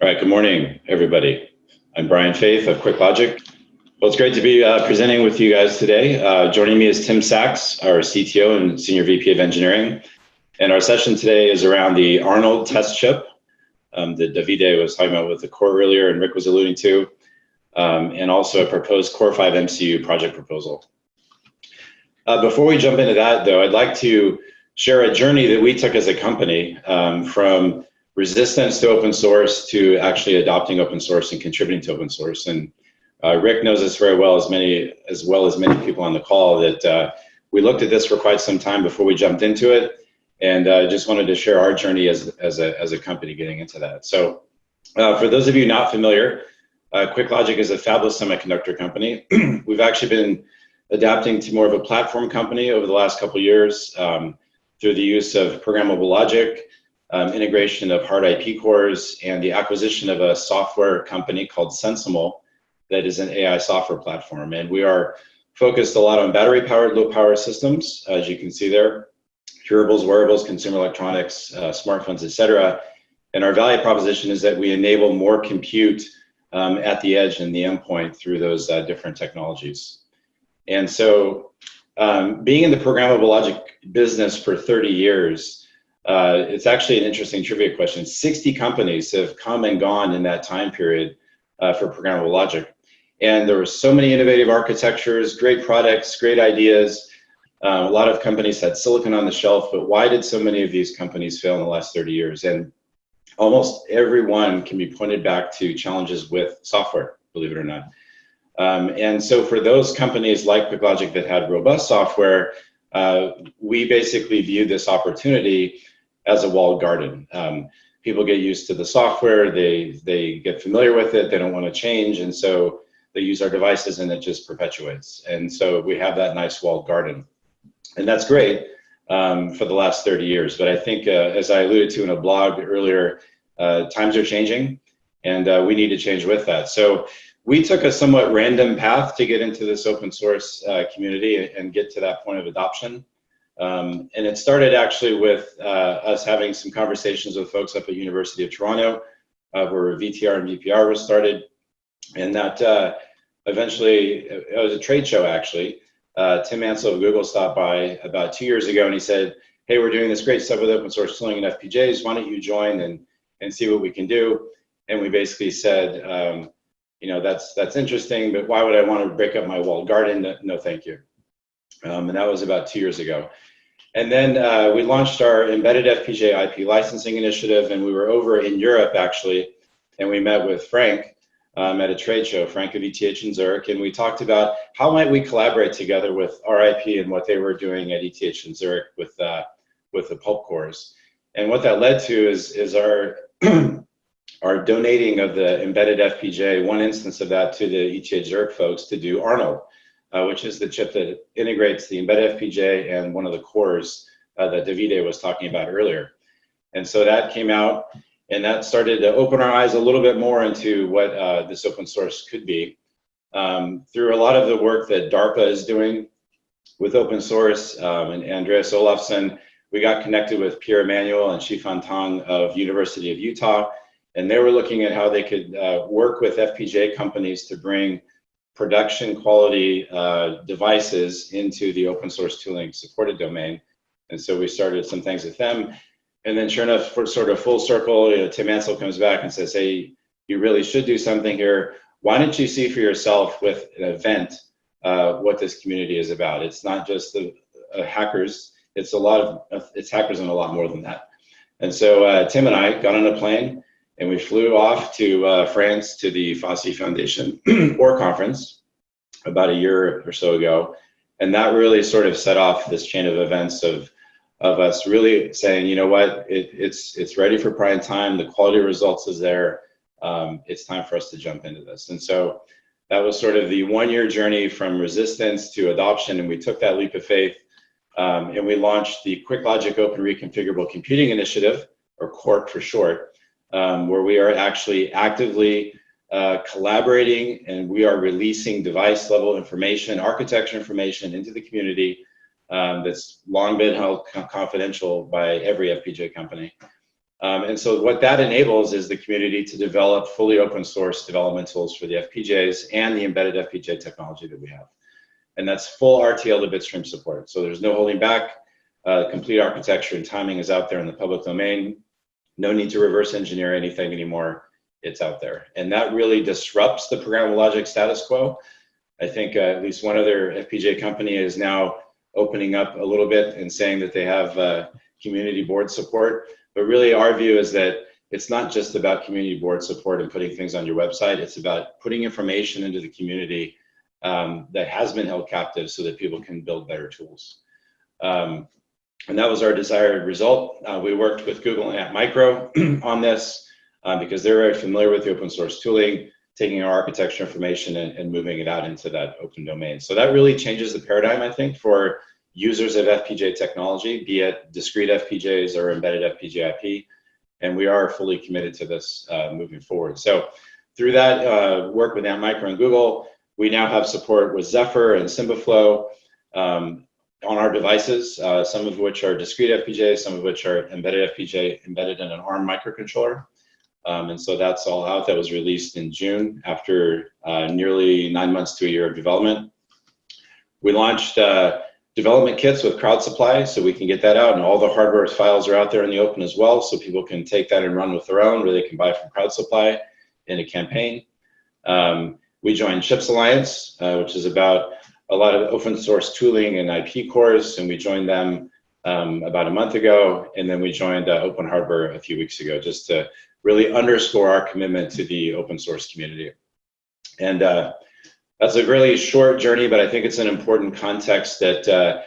All right, good morning, everybody. I'm Brian Faith of QuickLogic. Well, it's great to be presenting with you guys today. Joining me is Tim Sachs, our CTO and Senior VP of Engineering. And our session today is around the Arnold test chip that Davide was talking about with the core earlier and Rick was alluding to, and also a proposed Core 5 MCU project proposal. Before we jump into that, though, I'd like to share a journey that we took as a company from resistance to open source to actually adopting open source and contributing to open source. And Rick knows this very well, as many people on the call, that we looked at this for quite some time before we jumped into it, and just wanted to share our journey as a company getting into that. So for those of you not familiar, QuickLogic is a fabless semiconductor company. We've actually been adapting to more of a platform company over the last couple of years through the use of programmable logic, integration of hard IP cores, and the acquisition of a software company called Sensimal that is an AI software platform. And we are focused a lot on battery-powered, low-power systems, as you can see there, hearables, wearables, consumer electronics, smartphones, etc. And our value proposition is that we enable more compute at the edge and the endpoint through those different technologies. And so being in the programmable logic business for 30 years, it's actually an interesting trivia question. 60 companies have come and gone in that time period for programmable logic. And there were so many innovative architectures, great products, great ideas. A lot of companies had silicon on the shelf, but why did so many of these companies fail in the last 30 years? And almost every one can be pointed back to challenges with software, believe it or not. And so for those companies like QuickLogic that had robust software, we basically viewed this opportunity as a walled garden. People get used to the software, they get familiar with it, they don't want to change, and so they use our devices and it just perpetuates. And so we have that nice walled garden. And that's great for the last 30 years. But I think, as I alluded to in a blog earlier, times are changing and we need to change with that. So we took a somewhat random path to get into this open source community and get to that point of adoption. And it started actually with us having some conversations with folks up at University of Toronto, where VTR and VPR was started. And that eventually, it was a trade show actually. Tim Ansel of Google stopped by about 2 years ago and he said, hey, we're doing this great stuff with open source tooling and FPGAs, why don't you join and see what we can do? And we basically said, you know, that's interesting, but why would I want to break up my walled garden? No, thank you. And that was about 2 years ago. And then we launched our embedded FPGA IP licensing initiative, and we were over in Europe actually, and we met with Frank at a trade show, Frank of ETH in Zurich, and we talked about how might we collaborate together with RIP and what they were doing at ETH in Zurich with the pulp cores. And what that led to is our our donating of the embedded FPGA, one instance of that, to the ETH Zurich folks to do Arnold, which is the chip that integrates the embedded FPGA and one of the cores that Davide was talking about earlier. And so that came out, and that started to open our eyes a little bit more into what this open source could be. Through a lot of the work that DARPA is doing with open source, and Andreas Olafsson, we got connected with Pierre Emmanuel and Shifan Tong of University of Utah, and they were looking at how they could work with FPGA companies to bring production quality devices into the open source tooling supported domain. And so we started some things with them. And then sure enough, for sort of full circle, you know, Tim Ansel comes back and says, hey, you really should do something here. Why don't you see for yourself with an event what this community is about? It's not just the hackers, it's hackers and a lot more than that. And so Tim and I got on a plane and we flew off to France to the FOSSI Foundation OR conference about a year or so ago. And that really sort of set off this chain of events of us really saying, you know what, it's ready for prime time, the quality of results is there, it's time for us to jump into this. And so that was sort of the 1 year journey from resistance to adoption, and we took that leap of faith, and we launched the QuickLogic Open Reconfigurable Computing Initiative, or QORC for short, where we are actually actively collaborating, and we are releasing device level information, architecture information into the community that's long been held confidential by every FPGA company. And so what that enables is the community to develop fully open source development tools for the FPGAs and the embedded FPGA technology that we have. And that's full RTL to bitstream support. So there's no holding back. Complete architecture and timing is out there in the public domain. No need to reverse engineer anything anymore. It's out there. And that really disrupts the programmable logic status quo. I think at least one other FPGA company is now opening up a little bit and saying that they have community board support. But really our view is that it's not just about community board support and putting things on your website. It's about putting information into the community that has been held captive so that people can build better tools. And that was our desired result. We worked with Google and Antmicro on this because they're very familiar with the open source tooling, taking our architecture information and moving it out into that open domain. So that really changes the paradigm, I think, for users of FPGA technology, be it discrete FPGAs or embedded FPGA IP. And we are fully committed to this moving forward. So through that work with Antmicro and Google, we now have support with Zephyr and SymbiFlow on our devices, some of which are discrete FPGAs, some of which are embedded FPGA embedded in an ARM microcontroller. And so that's all out. That was released in June after nearly 9 months to a year of development. We launched development kits with crowd supply, so we can get that out, and all the hardware files are out there in the open as well, so people can take that and run with their own, or they can buy from crowd supply in a campaign. We joined Chips Alliance, which is about a lot of open source tooling and IP cores, and we joined them about a month ago, and then we joined Open Hardware a few weeks ago, just to really underscore our commitment to the open source community. And that's a really short journey, but I think it's an important context that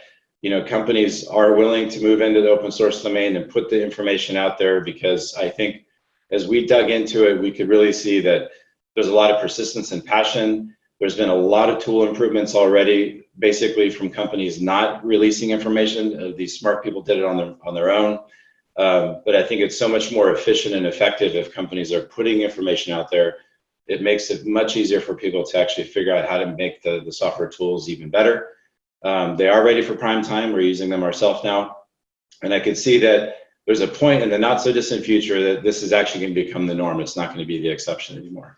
companies are willing to move into the open source domain and put the information out there, because I think as we dug into it, we could really see that there's a lot of persistence and passion. There's been a lot of tool improvements already, basically from companies not releasing information. These smart people did it on their own. But I think it's so much more efficient and effective if companies are putting information out there. It makes it much easier for people to actually figure out how to make the software tools even better. They are ready for prime time. We're using them ourselves now. And I can see that there's a point in the not so distant future that this is actually going to become the norm. It's not going to be the exception anymore.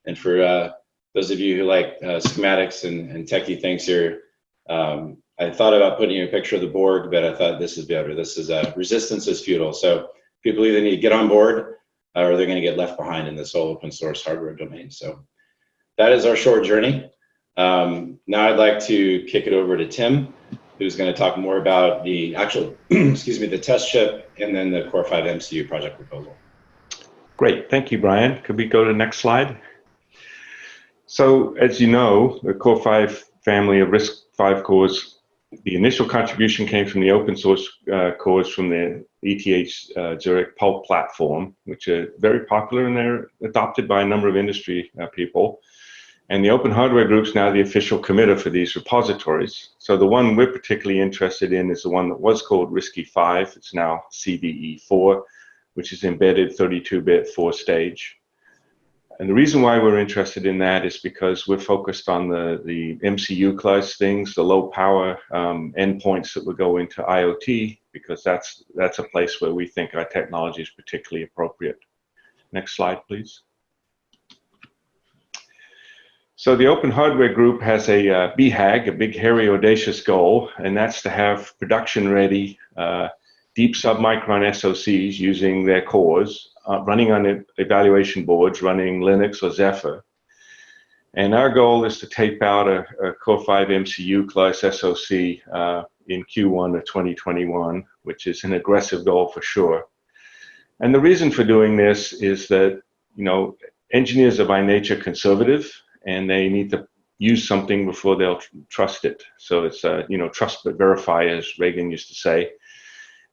And for those of you who like schematics and techie things here, I thought about putting a picture of the Borg, but I thought this is better. This is resistance is futile. So people either need to get on board or they're going to get left behind in this whole open source hardware domain. So that is our short journey. Now I'd like to kick it over to Tim, who's going to talk more about the actual, excuse me, the test chip and then the Core 5 MCU project proposal. Great, thank you, Brian. Could we go to the next slide? So as you know, the Core 5 family of RISC-V cores, the initial contribution came from the open source cores from the ETHZ Pulp platform, which are very popular and they're adopted by a number of industry people. And the Open Hardware Group's now the official committer for these repositories. So the one we're particularly interested in is the one that was called RISC-V. It's now CVE4, which is embedded 32-bit 4-stage. And the reason why we're interested in that is because we're focused on the MCU class things, the low power endpoints that would go into IoT, because that's a place where we think our technology is particularly appropriate. Next slide, please. So the Open Hardware Group has a BHAG, a big, hairy, audacious goal, and that's to have production-ready deep submicron SoCs using their cores, running on evaluation boards, running Linux or Zephyr. And our goal is to tape out a Core 5 MCU class SoC in Q1 of 2021, which is an aggressive goal for sure. And the reason for doing this is that, engineers are by nature conservative, and they need to use something before they'll trust it. So it's, trust but verify, as Reagan used to say.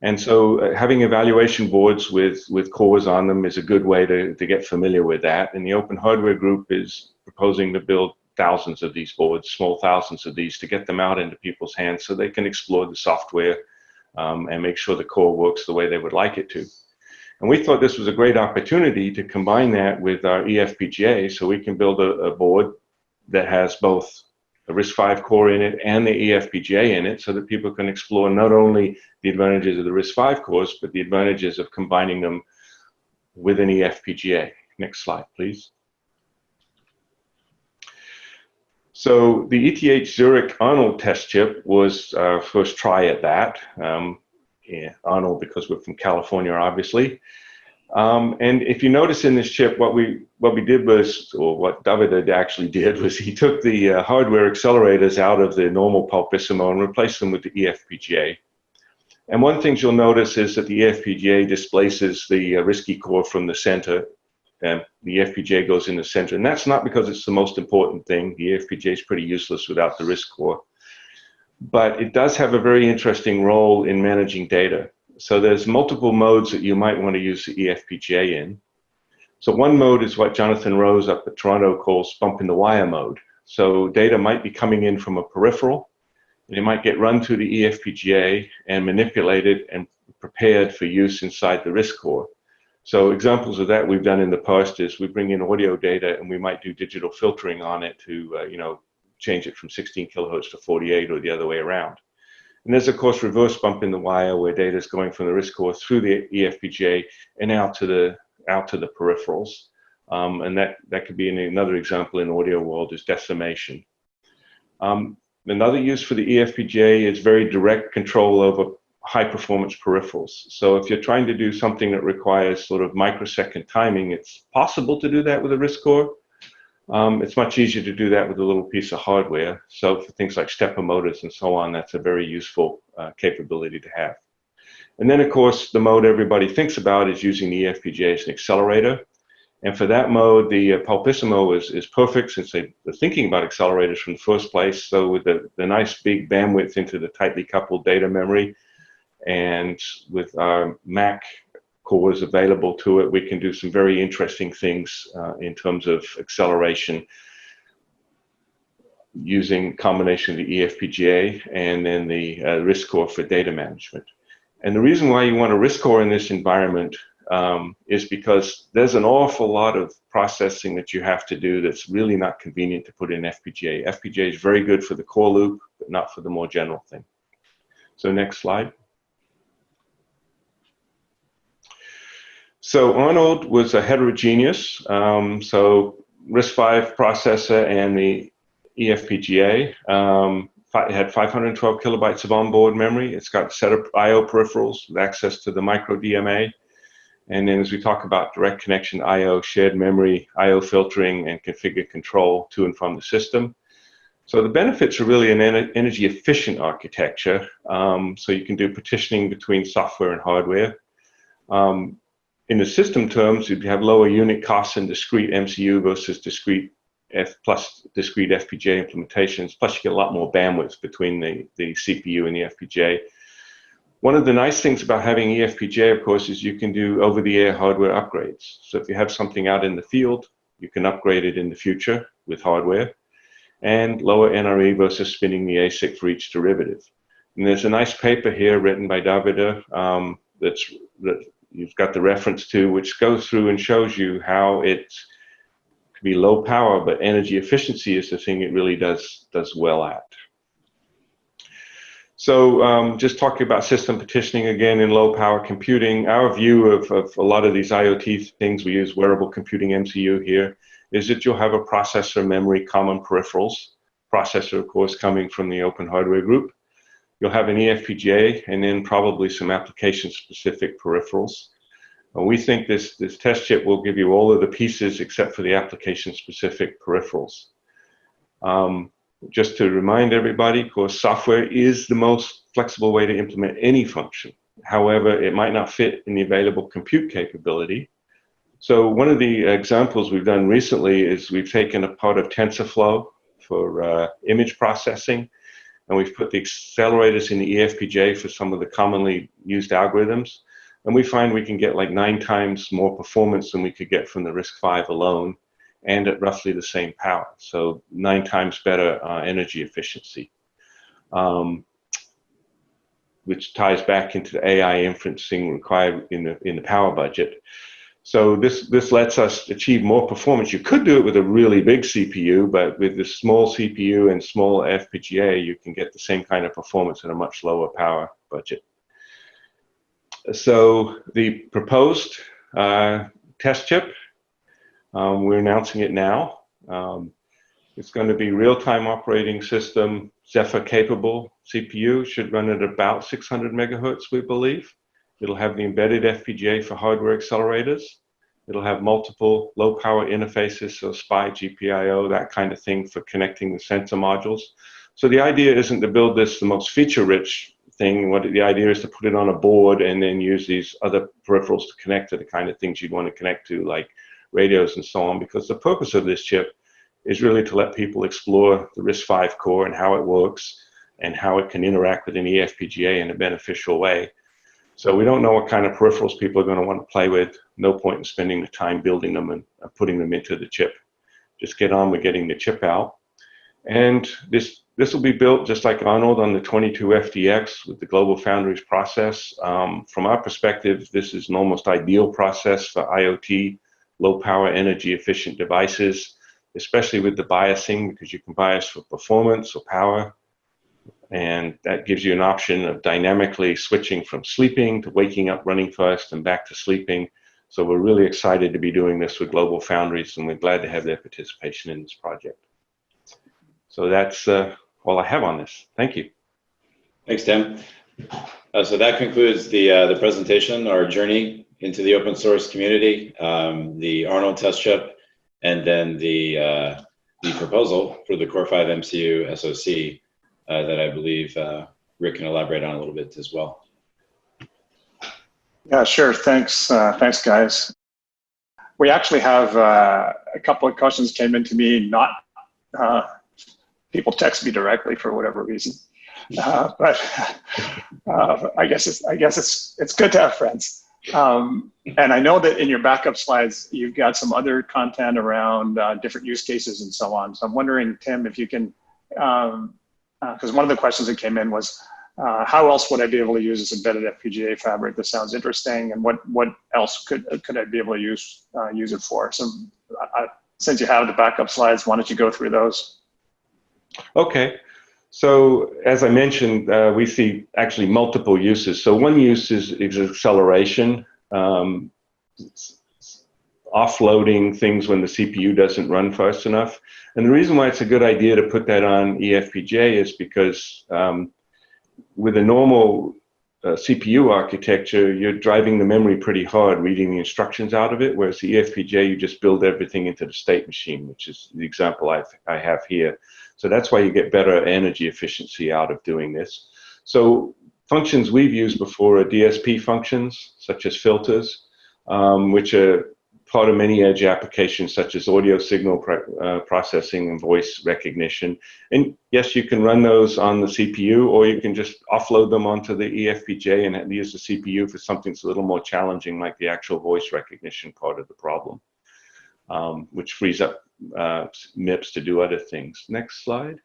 And so having evaluation boards with cores on them is a good way to get familiar with that. And the Open Hardware Group is proposing to build thousands of these boards, small thousands of these, to get them out into people's hands so they can explore the software and make sure the core works the way they would like it to. And we thought this was a great opportunity to combine that with our eFPGA, so we can build a board that has both a RISC-V core in it and the eFPGA in it, so that people can explore not only the advantages of the RISC-V cores, but the advantages of combining them with an eFPGA. Next slide, please. So the ETH Zurich Arnold test chip was our first try at that. Yeah, Arnold, because we're from California, obviously. And if you notice in this chip, what we did was, or what David actually did, was he took the hardware accelerators out of the normal pulpissimo and replaced them with the eFPGA. And one thing you'll notice is that the eFPGA displaces the RISC-V core from the center, and the eFPGA goes in the center. And that's not because it's the most important thing. The eFPGA is pretty useless without the RISC core. But it does have a very interesting role in managing data. So there's multiple modes that you might want to use the eFPGA in. So one mode is what Jonathan Rose up at Toronto calls bump in the wire mode. So data might be coming in from a peripheral. It might get run through the eFPGA and manipulated and prepared for use inside the RISC core. So examples of that we've done in the past is we bring in audio data and we might do digital filtering on it to change it from 16 kilohertz to 48 or the other way around. And there's, of course, reverse bump in the wire where data is going from the RISC core through the eFPGA and out to the peripherals. And that could be another example in audio world is decimation. Another use for the eFPGA is very direct control over high-performance peripherals. So if you're trying to do something that requires sort of microsecond timing, it's possible to do that with a RISC core. It's much easier to do that with a little piece of hardware. So for things like stepper motors and so on, that's a very useful capability to have. And then, of course, the mode everybody thinks about is using the eFPGA as an accelerator. And for that mode, the pulpissimo is perfect since they were thinking about accelerators from the first place. So with the nice big bandwidth into the tightly coupled data memory, and with our Mac cores available to it, we can do some very interesting things in terms of acceleration using combination of the eFPGA and then the RISC core for data management. And the reason why you want a RISC core in this environment is because there's an awful lot of processing that you have to do that's really not convenient to put in FPGA. FPGA is very good for the core loop, but not for the more general thing. So next slide. So Arnold was a heterogeneous, so RISC-V processor and the eFPGA. It had 512 kilobytes of onboard memory. It's got a set of I/O peripherals with access to the micro DMA. And then as we talk about direct connection I/O, shared memory, I/O filtering, and configure control to and from the system. So the benefits are really an energy efficient architecture. So you can do partitioning between software and hardware. In the system terms, you'd have lower unit costs in discrete MCU versus discrete FPGA implementations. Plus, you get a lot more bandwidth between the CPU and the FPGA. One of the nice things about having eFPGA, of course, is you can do over-the-air hardware upgrades. So if you have something out in the field, you can upgrade it in the future with hardware and lower NRE versus spinning the ASIC for each derivative. And there's a nice paper here written by Davide that you've got the reference to, which goes through and shows you how it can be low power, but energy efficiency is the thing it really does well at. So just talking about system partitioning again in low power computing, our view of a lot of these IoT things, we use wearable computing MCU here, is that you'll have a processor, memory, common peripherals. Processor, of course, coming from the open hardware group. You'll have an eFPGA and then probably some application-specific peripherals. We think this test chip will give you all of the pieces except for the application-specific peripherals. Just to remind everybody, of course, software is the most flexible way to implement any function. However, it might not fit in the available compute capability. So one of the examples we've done recently is we've taken a part of TensorFlow for image processing, and we've put the accelerators in the eFPGA for some of the commonly used algorithms. And we find we can get like 9 times more performance than we could get from the RISC-V alone, and at roughly the same power. So 9 times better energy efficiency, which ties back into the AI inferencing required in the power budget. So this lets us achieve more performance. You could do it with a really big CPU, but with the small CPU and small FPGA, you can get the same kind of performance at a much lower power budget. So the proposed test chip. We're announcing it now. It's going to be real-time operating system, Zephyr capable CPU, should run at about 600 megahertz, we believe. It'll have the embedded FPGA for hardware accelerators. It'll have multiple low power interfaces, so SPI, GPIO, that kind of thing for connecting the sensor modules. So the idea isn't to build this the most feature-rich thing. The idea is to put it on a board and then use these other peripherals to connect to the kind of things you'd want to connect to, like radios and so on, because the purpose of this chip is really to let people explore the RISC-V core and how it works and how it can interact with an eFPGA in a beneficial way. So we don't know what kind of peripherals people are going to want to play with. No point in spending the time building them and putting them into the chip. Just get on with getting the chip out. And this will be built just like Arnold on the 22FDX with the Global Foundries process. From our perspective, this is an almost ideal process for IoT, low power, energy efficient devices, especially with the biasing, because you can bias for performance or power. And that gives you an option of dynamically switching from sleeping to waking up, running first, and back to sleeping. So we're really excited to be doing this with Global Foundries, and we're glad to have their participation in this project. So that's all I have on this. Thank you. Thanks, Tim. So that concludes the presentation, our journey into the open source community, the Arnold test chip, and then the proposal for the Core 5 MCU SoC that I believe Rick can elaborate on a little bit as well. Yeah, sure. Thanks, thanks, guys. We actually have a couple of questions came into me. Not people text me directly for whatever reason, but I guess it's good to have friends. And I know that in your backup slides you've got some other content around different use cases and so on. So I'm wondering, Tim, if you can, because one of the questions that came in was, how else would I be able to use this embedded FPGA fabric? This sounds interesting, and what else could I be able to use it for? So since you have the backup slides, why don't you go through those? Okay. So as I mentioned, we see actually multiple uses. So one use is acceleration, offloading things when the CPU doesn't run fast enough. And the reason why it's a good idea to put that on eFPGA is because with a normal CPU architecture, you're driving the memory pretty hard, reading the instructions out of it, whereas the eFPGA, you just build everything into the state machine, which is the example I have here. So that's why you get better energy efficiency out of doing this. So functions we've used before are DSP functions, such as filters, which are part of many edge applications such as audio signal processing and voice recognition. And yes, you can run those on the CPU, or you can just offload them onto the eFPGA and use the CPU for something that's a little more challenging, like the actual voice recognition part of the problem, which frees up MIPS to do other things. Next slide.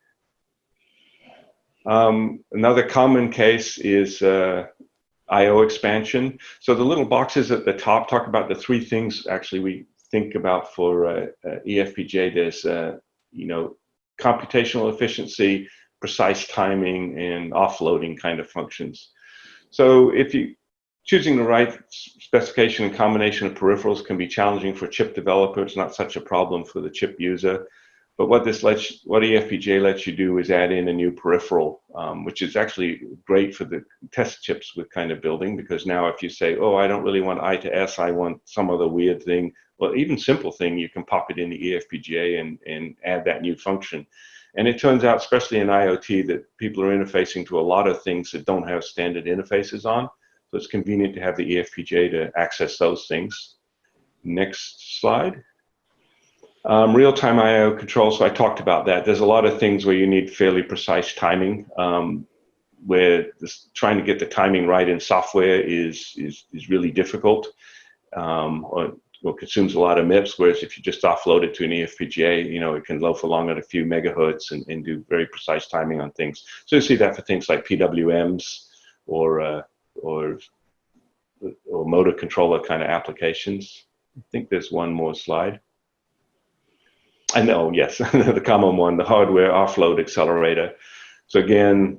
Another common case is I/O expansion. So the little boxes at the top talk about the three things actually we think about for eFPGA. There's computational efficiency, precise timing, and offloading kind of functions. So if you choosing the right specification and combination of peripherals can be challenging for chip developers, not such a problem for the chip user. But what eFPGA lets you do is add in a new peripheral, which is actually great for the test chips we're kind of building, because now if you say, oh, I don't really want I to S, I want some other weird thing, well, even simple thing, you can pop it in the eFPGA and add that new function. And it turns out, especially in IoT, that people are interfacing to a lot of things that don't have standard interfaces on. So it's convenient to have the eFPGA to access those things. Next slide. Real-time I/O control, so I talked about that. There's a lot of things where you need fairly precise timing, where trying to get the timing right in software is really difficult, or consumes a lot of MIPS, whereas if you just offload it to an eFPGA, it can loaf along at a few megahertz and do very precise timing on things. So you see that for things like PWMs or motor controller kind of applications. I think there's one more slide. I know, yes, the common one, the hardware offload accelerator. So again,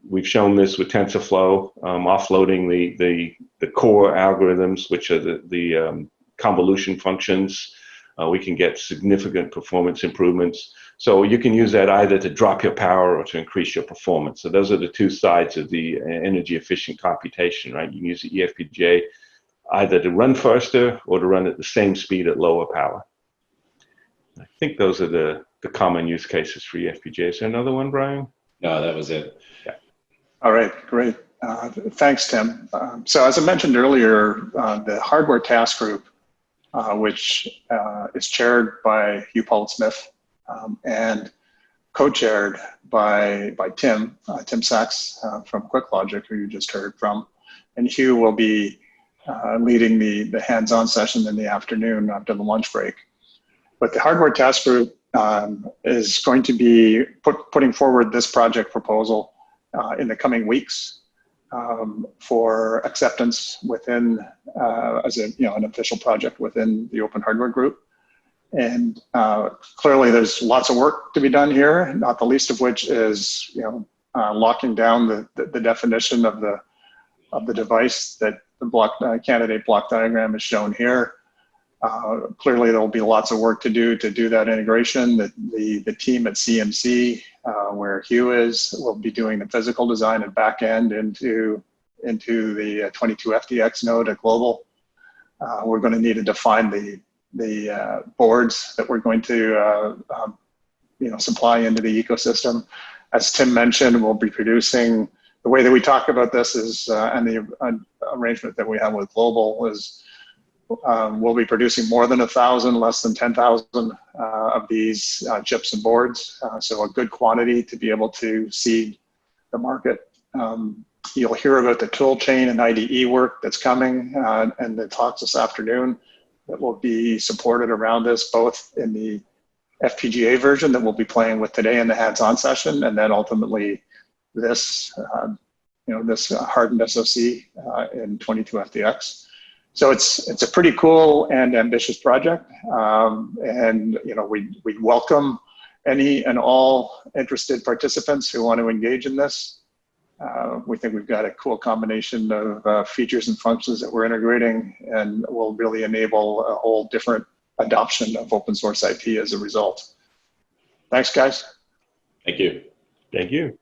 we've shown this with TensorFlow, offloading the core algorithms, which are the convolution functions. We can get significant performance improvements. So you can use that either to drop your power or to increase your performance. So those are the two sides of the energy efficient computation, right? You can use the eFPGA either to run faster or to run at the same speed at lower power. I think those are the common use cases for eFPGA. Is there another one, Brian? No, that was it. Yeah. All right, great. Thanks, Tim. So as I mentioned earlier, the hardware task group, which is chaired by Hugh Paul-Smith and co-chaired by Tim Sachs from QuickLogic, who you just heard from. And Hugh will be leading the hands-on session in the afternoon after the lunch break. But the hardware task group is going to be putting forward this project proposal in the coming weeks for acceptance within as an official project within the Open Hardware Group. And clearly there's lots of work to be done here, not the least of which is locking down the definition of the device that the candidate block diagram is shown here. Clearly there will be lots of work to do that integration. The team at CMC, where Hugh is, will be doing the physical design and back end into the 22FDX node at Global. We're going to need to define the boards that we're going to supply into the ecosystem. As Tim mentioned, we'll be producing, the way that we talk about this is, and the arrangement that we have with Global is, we'll be producing more than 1,000, less than 10,000 of these chips and boards. So a good quantity to be able to seed the market. You'll hear about the tool chain and IDE work that's coming and the talks this afternoon that will be supported around this, both in the FPGA version that we'll be playing with today in the hands-on session, and then ultimately this, this hardened SoC in 22FDX. So it's a pretty cool and ambitious project, and we welcome any and all interested participants who want to engage in this. We think we've got a cool combination of features and functions that we're integrating, and will really enable a whole different adoption of open source IP as a result. Thanks, guys. Thank you. Thank you.